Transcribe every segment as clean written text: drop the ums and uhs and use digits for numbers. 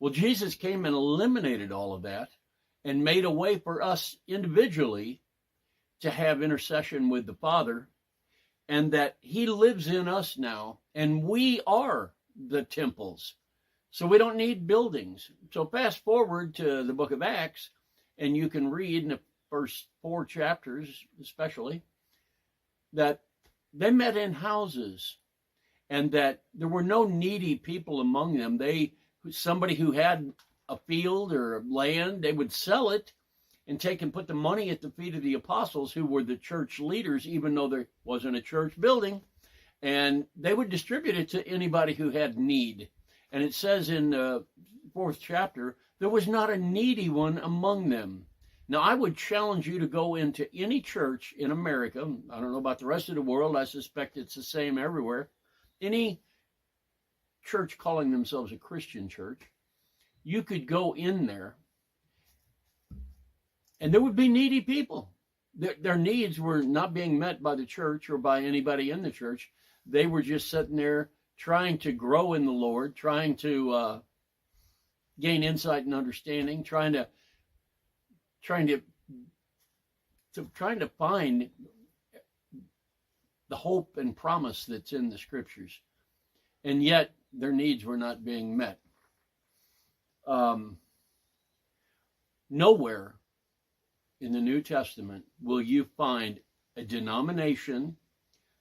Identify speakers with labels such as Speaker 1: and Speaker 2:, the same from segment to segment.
Speaker 1: Well, Jesus came and eliminated all of that and made a way for us individually to have intercession with the Father, and that he lives in us now, and we are the temples. So we don't need buildings. So fast forward to the book of Acts, and you can read in the first 4 chapters especially, that they met in houses, and that there were no needy people among them. Somebody who had a field or land, they would sell it and take and put the money at the feet of the apostles, who were the church leaders, even though there wasn't a church building, and they would distribute it to anybody who had need. And it says in the 4th chapter, there was not a needy one among them. Now, I would challenge you to go into any church in America. I don't know about the rest of the world. I suspect it's the same everywhere. Any church calling themselves a Christian church, you could go in there, and there would be needy people. Their needs were not being met by the church or by anybody in the church. They were just sitting there trying to grow in the Lord, trying to gain insight and understanding, trying to find the hope and promise that's in the scriptures. And yet their needs were not being met. Nowhere in the New Testament will you find a denomination.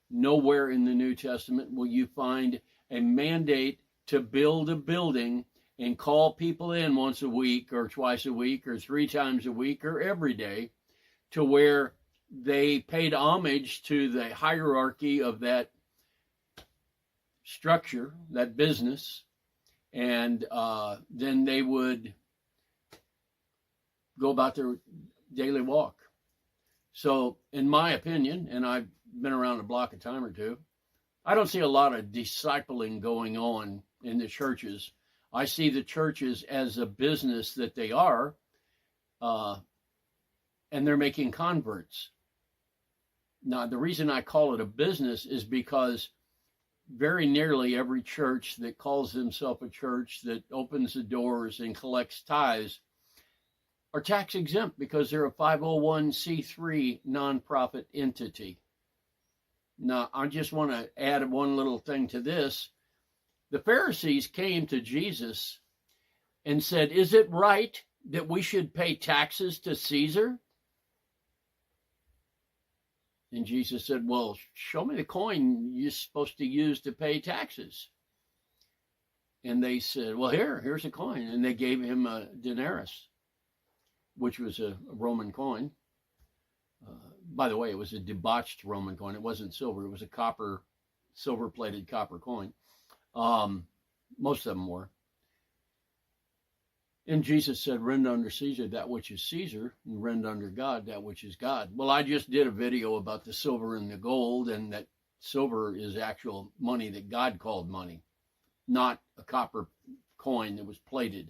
Speaker 1: Nowhere in the New Testament will you find a mandate to build a building and call people in once a week or twice a week or 3 times a week or every day, to where they paid homage to the hierarchy of that structure, that business, and then they would go about their daily walk. So, in my opinion, and I've been around the block a time or two, I don't see a lot of discipling going on in the churches. I see the churches as a business that they are, and they're making converts. Now, the reason I call it a business is because very nearly every church that calls themselves a church, that opens the doors and collects tithes, are tax exempt because they're a 501c3 nonprofit entity. Now, I just want to add one little thing to this. The Pharisees came to Jesus and said, "Is it right that we should pay taxes to Caesar?" And Jesus said, "Well, show me the coin you're supposed to use to pay taxes." And they said, "Well, here's a coin." And they gave him a denarius, which was a Roman coin. By the way, it was a debauched Roman coin. It wasn't silver. It was a silver-plated copper coin. Most of them were. And Jesus said, "Render unto Caesar that which is Caesar, and render unto God that which is God." Well, I just did a video about the silver and the gold, and that silver is actual money that God called money, not a copper coin that was plated.